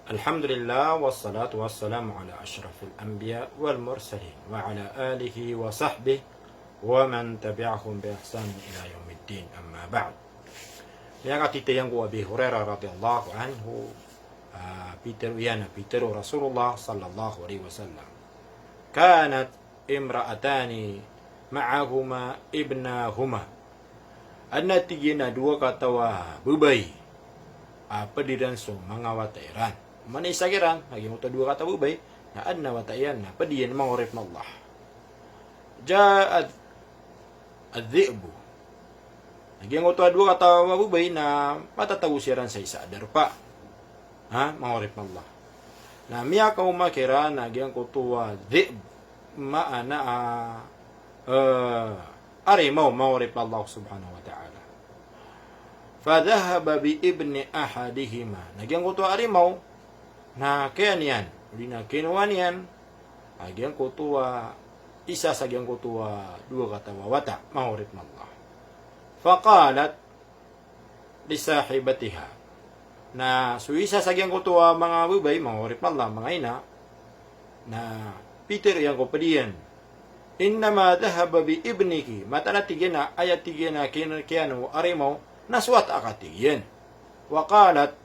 Alhamdulillah wassalatu wassalamu ala asyrafil anbiya wal mursalin wa ala alihi wa sahbihi wa man tabi'ahum bi ihsan ila yaumiddin, amma ba'd. Yang yang ku Abi Hurairah radhiyallahu anhu Peter Rasulullah sallallahu alaihi wasallam. Kanat imra'atani ma'ahuma ibnahuma. Anna tigina dua katawa bubay pedidan so mangawatairan. Mana isagiran lagi muta dua kata bubay na adna watayan na pediyan mangurip na Allah. Ja'ad ad-dhi'bu. Lagi muta dua kata bubay na matatagusiran sa isa adarpa. Mangurip na Allah. Na miya ka umakira na gyang kutuwa dhi'b maana arimaw mangurip na Allah subhanahu wa ta'ala. Fadhahaba bi ibni ahadihima. Nagyang kutuwa arimaw na kaya niyan, uli na kinuha niyan, agyang kutuwa, isa sa agyang kutuwa, dua katawa wata, mahurip na Allah. Faqalat, lisahibatiha, na so isa sa agyang kutuwa, mga bubay, mahurip na Allah, mga ina, na Peter yang kupadiyan, innama dhahaba bi ibniki, matanatigyan na, ayatigyan na, kinano, arimaw, naswat akatigyan. Waqalat,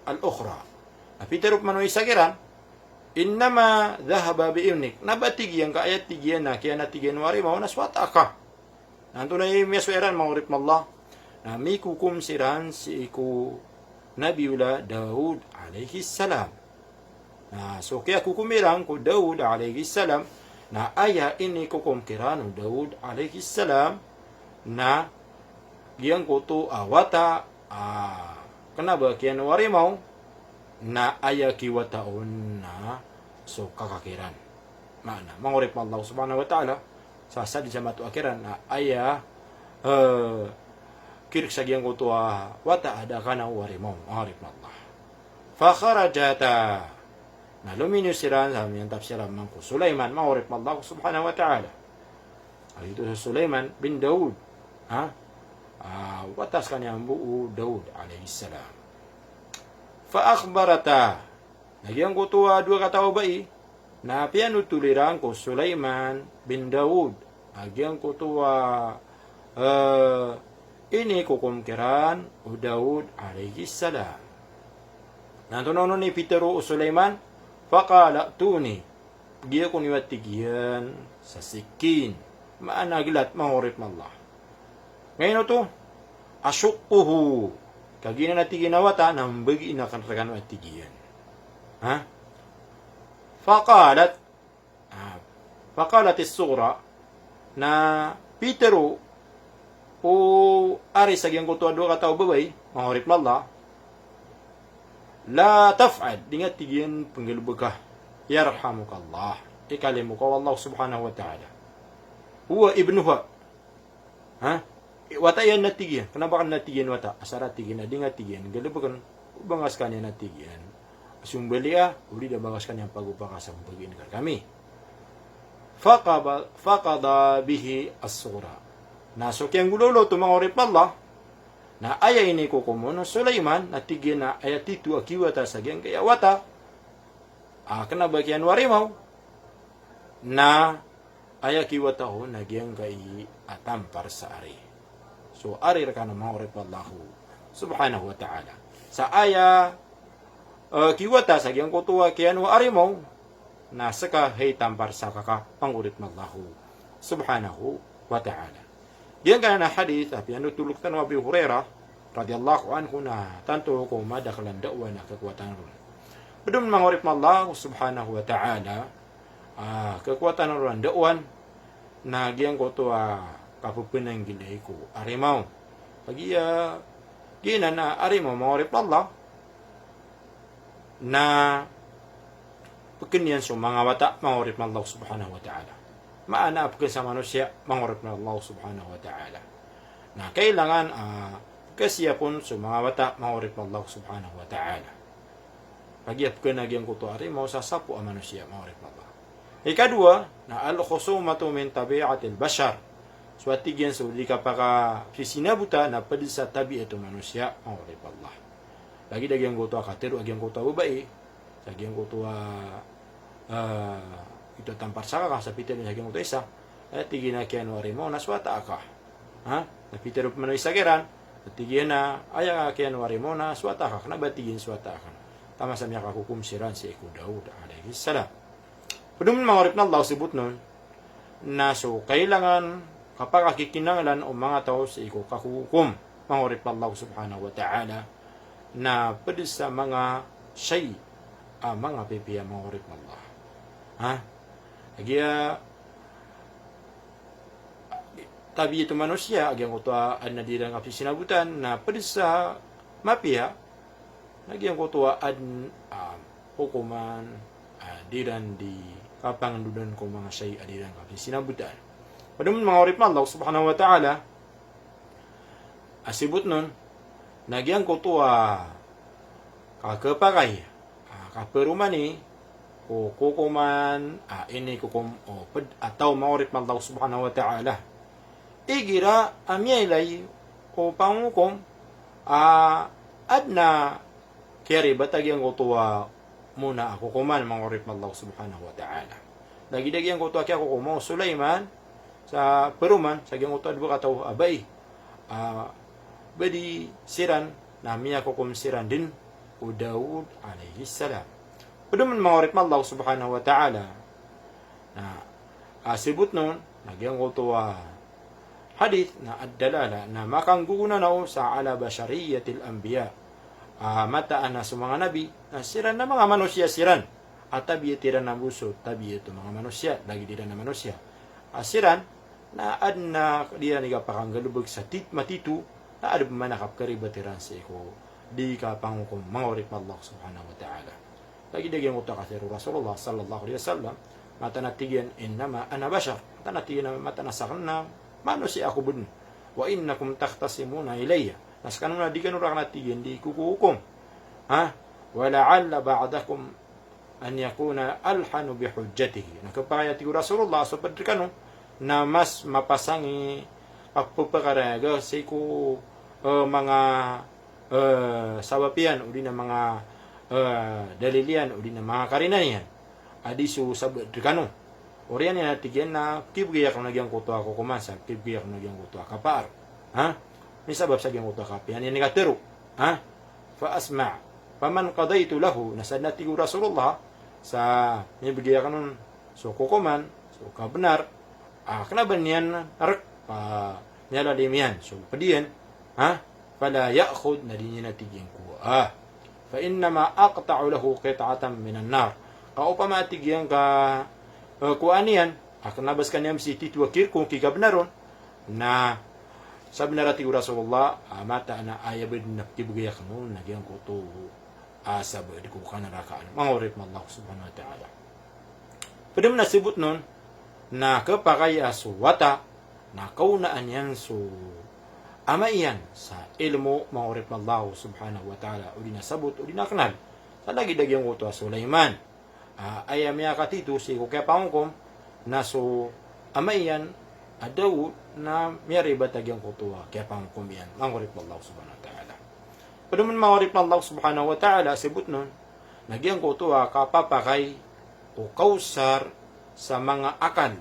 al-ukhra, Peter upmano isagiran, innama dhahaba bi ibnik, nabatigyan ka ayat tigyan na kaya natigyan wari mo naswata ka. Nanto na yung miyasweran mawrip na Allah na may kukumsiran si iku Nabiula Daud alaihi salam. So kaya kukumirang ko Daud alaihi salam na aya ini kukumkiran Daud alaihi salam na giyang kuto awata kenapa kian wari mo na aya kiwataon na so kakakiran. Mana mangurip Allah subhanahu wa ta'ala sa di sa matu akiran na aya kirik sa giyang kutuwa wata ada kana warimong mangurip Allah. Fa kharajata na luminusiran sa aming tafsiran mangko Sulaiman mangurip Allah subhanahu wa ta'ala. Itu sa Sulaiman bin Daud watas kanyang buo Daud alaihi salam. Fa-akhbarata, nagyang kutuwa dua katawa bai, na piano tulirang ko Sulaiman bin Daud, nagyang kutuwa ini kukumkiran o Daud alaihi salam. Nantonono ni Peter o Sulaiman, faqala tuni, giya ko niwatigyan sa sikin, maanagilat mangurip na Allah. Ngayon ito, asyukuhu, kagina natigin na wata nang bagi inakanrakan matigiyan. Faqalat is-sura na Petero o ari sa giyang kutuwa dua kataw babay, mangurip na Allah, la taf'ad, di nga tigiyan panggilubag ka, yarhamukallah, ikalimu ka Allah subhanahu wa ta'ala. Huwa ibnuha, wata yan natigyan. Kenapa kan natigyan wata? Asara tigyan na di nga tigyan. Galabakan, bangas kanya natigyan. Asumbali uli da bangas kanya pagupaka sa pagin kami. Faqada bihi as-sura. Nasok yang gulolo tumangorip Allah. Na aya ini kukumono Sulaiman, natigyan na ayat itu akiwata sa giyang kaya wata. Kenapa kian warimaw? Na aya kiwata ho, na giyang kay atampar sa ari. So, ari rakana mangurip Allah subhanahu wa ta'ala. Sa aya, kiwata sa giyang kutuwa kiyan wa ari mo, na saka hay tampar sa kaka pangurip Allah subhanahu wa ta'ala. Diyan ka na hadith, ano tulog tanong Abi Hurairah, radiyallahu anhu na tanto ko madaklan da'wa na kekuatan ron. Padum mangurip Allah subhanahu wa ta'ala, kekuatan ron da'wan, na giyang kutuwa kapupunang ginay ko arimaw. Pagi gina na arimaw mangurip Allah na pagkanyan so mga wata mangurip Allah subhanahu wa ta'ala. Maana pagkan sa manusia mangurip Allah subhanahu wa ta'ala. Na kailangan kasiyapon so mga wata mangurip Allah subhanahu wa ta'ala. Pagi pagkan nagyang kuto arimaw sasapo ang manusia mangurip Allah. Ikadua na al-khusumatu min tabi'atil bashar. So atigyan so di ka sinabuta na pwede sa tabi ito manusia mangurip Allah. lagi dagiang kutua katiru agiang kutua babai sagiang kutua itu tampar saka sa Peter sagiang kutua isa tigina kian warimo na swata aka ha na Peter pemanu isageran tigina aya kian warimo na swata aka na batigin swata aka tama sa miya kakukum siran si Iku Daud alaihi salam. Padum mangorip na Allah sibut nun na so kailangan kapag kikinanglan o mga tao sa Iku kakukum mangorip na Allah subhanahu wa ta'ala na pwede sa mga shay mga pipiya mangorip na Allah ha agiya tabi itu manusia agiang kutua ad na dirang api sinabutan na pwede sa mapia agiang kutua ad hukuman diran di kapangandudan ko mga shay adirang api sinabutan. Padahal mangorip na Allah subhanahu wa ta'ala asibut nun nagyang kutua kakapakay kaperumani o kukuman ini kukum o atau mangorip na Allah subhanahu wa ta'ala igira amyaylay o pangukom adna kaya batagyang kutua muna ako kuman mangorip na Allah subhanahu wa ta'ala dagidagyang kutua kaya kukumo Sulaiman sa peruman sa gyang kutua diba kataw abay badi siran na miya kukum siran din o Daud alaihi salam. Paduman mangorip na Allah subhanahu wa ta'ala na asibut nun nagyang kutua hadith na ad-dalala na makangguna na sa ala basyariyatil anbiya mataan na sa mga nabi na siran na mga manusia siran at tabi tiran na buso tabi ito mga manusia lagi diran na manusia siran na ad na diyan nga pakanggalubog sa matitu na ad manakap karibatiran sa iko di ka pangukum mangorip na Allah subhanahu wa ta'ala lagi digyan ko ta kasi Rasulullah sallallahu alaihi wasallam matanatigan innama ana bashar matanatigan matanasakan na manusia ako bun wa innakum takhtasimuna ilayya nas kanuna di kanura kanatigan di kukuhukom ha wala'alla ba'dakum an yakuna alhanu bihujjatihi nakapayati ko Rasulullah so padrikano na mas mapasangi pagpapakaraga sa ko mga sabapian uli na mga dalilian uli na mga karinanian adisu sabadrikano orian yan natigyan na kibgiyak na nagyang kutua ko kumasa kibgiyak na nagyang kutua kapar ha may sabab sa gyang kutua kapihan yan negatero ha fa asma' paman qadaytu lahu nasad natigo Rasulullah sa nibgiyak nun so kukuman so kabenar kanaban yan arak nyalalim yan so padiyan ha fala ya'khud na din niya natigyan ko fa innama aqta'u lahu qit'atan minan nar kaupama tigyan ka kuanian akanabas kanyam si titwakir kung kigabnaron na sabi na rati Rasulullah mata na ayabid na kibgayak nun nagyang ko to asabad ko kanarakaan mangorip na Allah subhanahu wa ta'ala pwede mo nasibut nun na kapakaya suwata na kaunaan yan so ama iyan sa ilmo mangorip na Allah subhanahu wa ta'ala uli nasabot uli nakanal sa lagi dagyang ko to Sulaiman ayam ya katito si kaya pangkom na so amayan adaw na miyari batagyang kutuwa kaya pangkom yan mangorip na Allah subhanahu wa ta'ala paduman mangorip na Allah subhanahu wa ta'ala sibut nun nagyang kutuwa kapapakay o kausar sa mga akal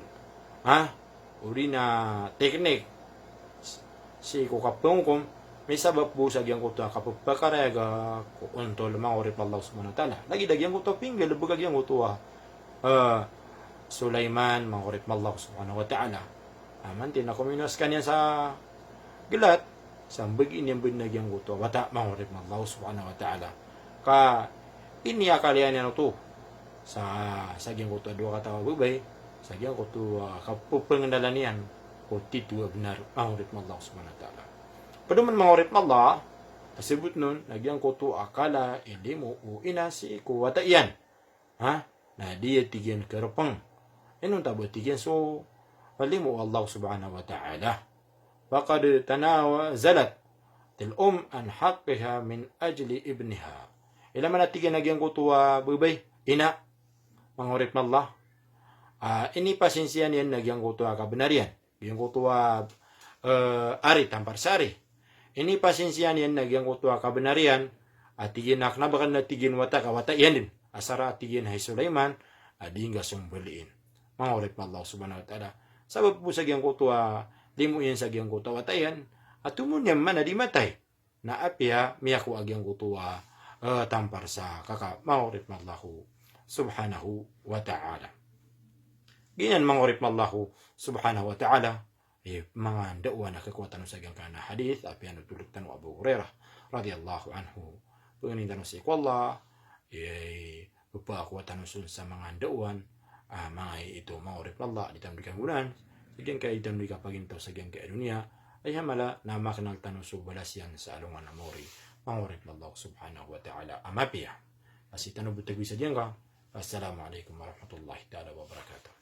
uri na teknik si kukapangkom may sabab po sa gyang kuto kapagpakarega untol mangorip Allah subhanahu wa ta'ala lagi dagyang kuto pinggel bugag yang kuto Sulaiman mangorip Allah subhanahu wa ta'ala mantin ako minas kanya sa gilat sa bagin yang binagyang kuto wata mangorip Allah subhanahu wa ta'ala ka inya kalian yan to sa gyang kuto dua kata bubay sa gyang kuto kapagpangandalan ko titu benar mangorip Allah subhanahu wa ta'ala paduman mangorip Allah asibut nun nagyang kuto akala hindi mo uina si kuwata iyan na dia tigyan kerpang inun tabo tigyan so walimu Allah subhanahu wa ta'ala faqad tanawazalat til an haqqiha min ajli ibniha ila man tigyan nagyang kuto bubay ina mangorip Allah ini pasinsiyan yan nagyang kuto kabenarian yung kuto ari tampar sari ini pasinsiyan yan nagyang kuto kabenarian atigin naknabakan na tigin wataka watayan din asara atigin hay Sulaiman adinga sumbaliin mangorip Allah subhanahu wa ta'ala sabab po sagyang kutua limu yan sagyang kutua watayan atumun yan man di matay na apya miyaku agyang kutua tampar sa kaka mangorip Allah subhanahu wa ta'ala ginan mangorip Allah subhanahu wa ta'ala mga dawa na kekuatan sa kana hadith api anu tuluk tanu Abu Hurairah radhiyallahu anhu pengen tanu si Allah bepa kuatan sun sa mga dawan mga itu mangorip Allah ditamdikan gunan sigen kay itamdika paginto sa gen kay dunia ay hamala na maknal tanu su balasyan sa alungan amori mangorip Allah subhanahu wa ta'ala amapia asitanu butagwi sa jenga assalamu alaikum warahmatullahi taala wabarakatuh